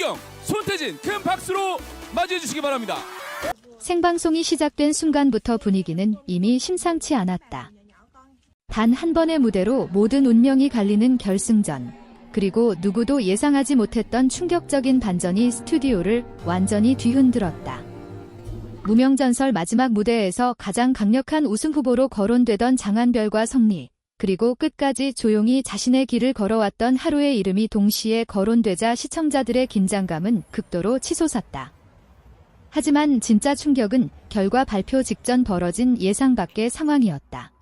박주경, 손태진 큰 박수로 맞이해 주시기 바랍니다. 생방송이 시작된 순간부터 분위기는 이미 심상치 않았다. 단 한 번의 무대로 모든 운명이 갈리는 결승전. 그리고 누구도 예상하지 못했던 충격적인 반전이 스튜디오를 완전히 뒤흔들었다. 무명전설 마지막 무대에서 가장 강력한 우승 후보로 거론되던 장한별과 성리, 그리고 끝까지 조용히 자신의 길을 걸어왔던 하루의 이름이 동시에 거론되자 시청자들의 긴장감은 극도로 치솟았다. 하지만 진짜 충격은 결과 발표 직전 벌어진 예상 밖의 상황이었다.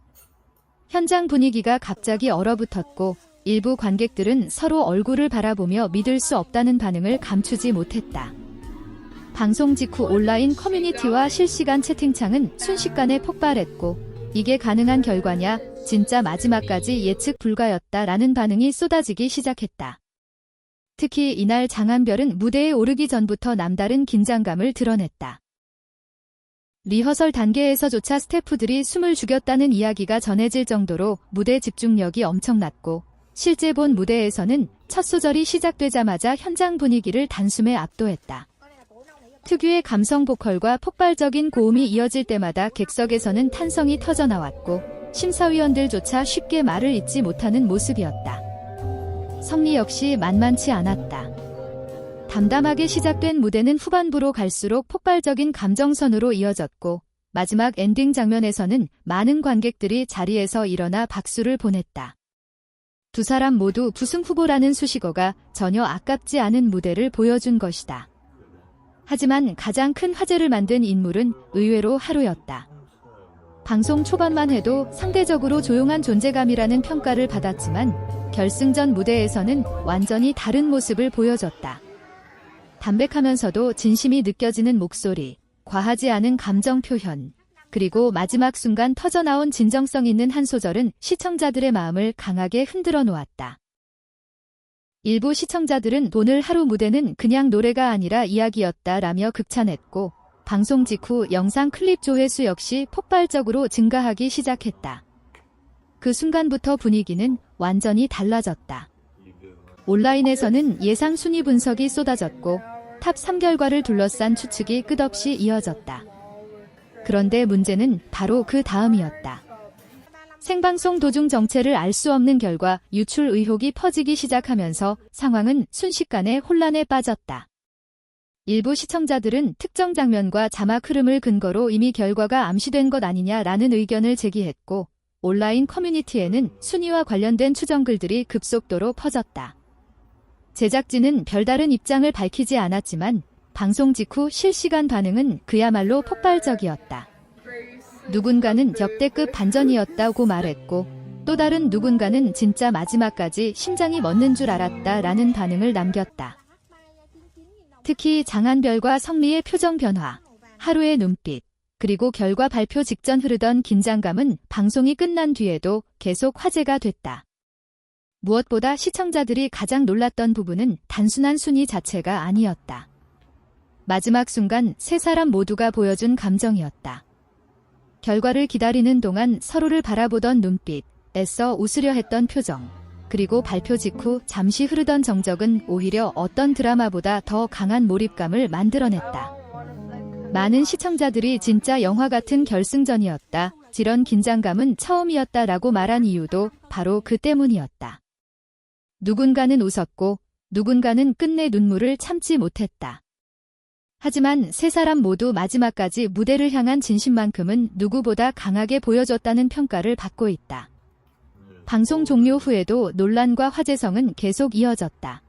현장 분위기가 갑자기 얼어붙었고 일부 관객들은 서로 얼굴을 바라보며 믿을 수 없다는 반응을 감추지 못했다. 방송 직후 온라인 커뮤니티와 실시간 채팅창은 순식간에 폭발했고 이게 가능한 결과냐, 진짜 마지막까지 예측 불가였다라는 반응이 쏟아지기 시작했다. 특히 이날 장한별은 무대에 오르기 전부터 남다른 긴장감을 드러냈다. 리허설 단계에서조차 스태프들이 숨을 죽였다는 이야기가 전해질 정도로 무대 집중력이 엄청났고 실제 본 무대에서는 첫 소절이 시작되자마자 현장 분위기를 단숨에 압도했다. 특유의 감성 보컬과 폭발적인 고음이 이어질 때마다 객석에서는 탄성이 터져나왔고 심사위원들조차 쉽게 말을 잇지 못하는 모습이었다. 성리 역시 만만치 않았다. 담담하게 시작된 무대는 후반부로 갈수록 폭발적인 감정선으로 이어졌고 마지막 엔딩 장면에서는 많은 관객들이 자리에서 일어나 박수를 보냈다. 두 사람 모두 부승 후보라는 수식어가 전혀 아깝지 않은 무대를 보여준 것이다. 하지만 가장 큰 화제를 만든 인물은 의외로 하루였다. 방송 초반만 해도 상대적으로 조용한 존재감이라는 평가를 받았지만 결승전 무대에서는 완전히 다른 모습을 보여줬다. 담백하면서도 진심이 느껴지는 목소리, 과하지 않은 감정 표현, 그리고 마지막 순간 터져나온 진정성 있는 한 소절은 시청자들의 마음을 강하게 흔들어 놓았다. 일부 시청자들은 오늘 하루 무대는 그냥 노래가 아니라 이야기였다라며 극찬했고 방송 직후 영상 클립 조회수 역시 폭발적으로 증가하기 시작했다. 그 순간부터 분위기는 완전히 달라졌다. 온라인에서는 예상 순위 분석이 쏟아졌고 탑 3 결과를 둘러싼 추측이 끝없이 이어졌다. 그런데 문제는 바로 그 다음이었다. 생방송 도중 정체를 알 수 없는 결과 유출 의혹이 퍼지기 시작하면서 상황은 순식간에 혼란에 빠졌다. 일부 시청자들은 특정 장면과 자막 흐름을 근거로 이미 결과가 암시된 것 아니냐라는 의견을 제기했고 온라인 커뮤니티에는 순위와 관련된 추정글들이 급속도로 퍼졌다. 제작진은 별다른 입장을 밝히지 않았지만 방송 직후 실시간 반응은 그야말로 폭발적이었다. 누군가는 역대급 반전이었다고 말했고 또 다른 누군가는 진짜 마지막까지 심장이 멎는 줄 알았다라는 반응을 남겼다. 특히 장한별과 성리의 표정 변화, 하루의 눈빛, 그리고 결과 발표 직전 흐르던 긴장감은 방송이 끝난 뒤에도 계속 화제가 됐다. 무엇보다 시청자들이 가장 놀랐던 부분은 단순한 순위 자체가 아니었다. 마지막 순간 세 사람 모두가 보여준 감정이었다. 결과를 기다리는 동안 서로를 바라보던 눈빛, 애써 웃으려 했던 표정, 그리고 발표 직후 잠시 흐르던 정적은 오히려 어떤 드라마보다 더 강한 몰입감을 만들어냈다. 많은 시청자들이 진짜 영화 같은 결승전이었다, 이런 긴장감은 처음이었다라고 말한 이유도 바로 그 때문이었다. 누군가는 웃었고 누군가는 끝내 눈물을 참지 못했다. 하지만 세 사람 모두 마지막까지 무대를 향한 진심만큼은 누구보다 강하게 보여줬다는 평가를 받고 있다. 방송 종료 후에도 논란과 화제성은 계속 이어졌다.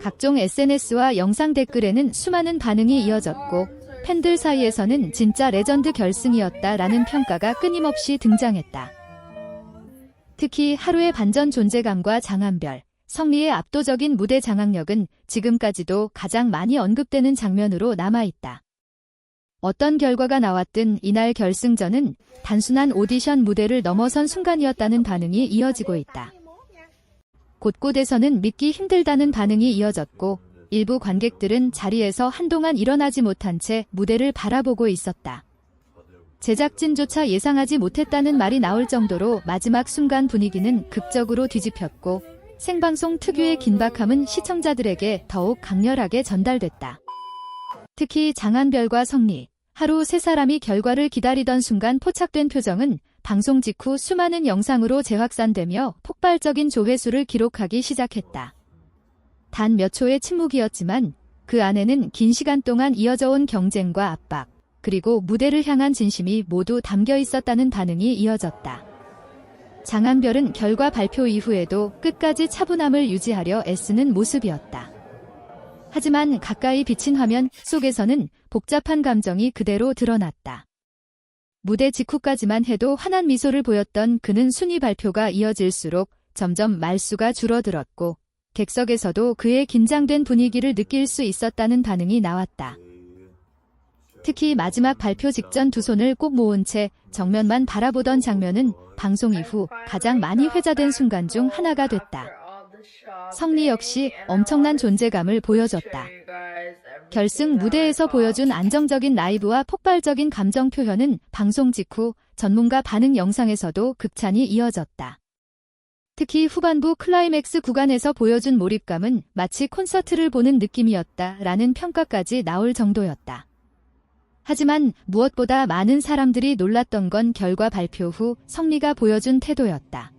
각종 SNS와 영상 댓글에는 수많은 반응이 이어졌고 팬들 사이에서는 진짜 레전드 결승이었다라는 평가가 끊임없이 등장했다. 특히 하루의 반전 존재감과 장한별, 성리의 압도적인 무대 장악력은 지금까지도 가장 많이 언급되는 장면으로 남아있다. 어떤 결과가 나왔든 이날 결승전은 단순한 오디션 무대를 넘어선 순간이었다는 반응이 이어지고 있다. 곳곳에서는 믿기 힘들다는 반응이 이어졌고 일부 관객들은 자리에서 한동안 일어나지 못한 채 무대를 바라보고 있었다. 제작진조차 예상하지 못했다는 말이 나올 정도로 마지막 순간 분위기는 극적으로 뒤집혔고 생방송 특유의 긴박함은 시청자들에게 더욱 강렬하게 전달됐다. 특히 장한별과 성리, 하루 세 사람이 결과를 기다리던 순간 포착된 표정은 방송 직후 수많은 영상으로 재확산되며 폭발적인 조회수를 기록하기 시작했다. 단 몇 초의 침묵이었지만 그 안에는 긴 시간 동안 이어져 온 경쟁과 압박, 그리고 무대를 향한 진심이 모두 담겨 있었다는 반응이 이어졌다. 장한별은 결과 발표 이후에도 끝까지 차분함을 유지하려 애쓰는 모습이었다. 하지만 가까이 비친 화면 속에서는 복잡한 감정이 그대로 드러났다. 무대 직후까지만 해도 환한 미소를 보였던 그는 순위 발표가 이어질수록 점점 말수가 줄어들었고 객석에서도 그의 긴장된 분위기를 느낄 수 있었다는 반응이 나왔다. 특히 마지막 발표 직전 두 손을 꼭 모은 채 정면만 바라보던 장면은 방송 이후 가장 많이 회자된 순간 중 하나가 됐다. 성리 역시 엄청난 존재감을 보여줬다. 결승 무대에서 보여준 안정적인 라이브와 폭발적인 감정 표현은 방송 직후 전문가 반응 영상에서도 극찬이 이어졌다. 특히 후반부 클라이맥스 구간에서 보여준 몰입감은 마치 콘서트를 보는 느낌이었다라는 평가까지 나올 정도였다. 하지만 무엇보다 많은 사람들이 놀랐던 건 결과 발표 후 성리가 보여준 태도였다.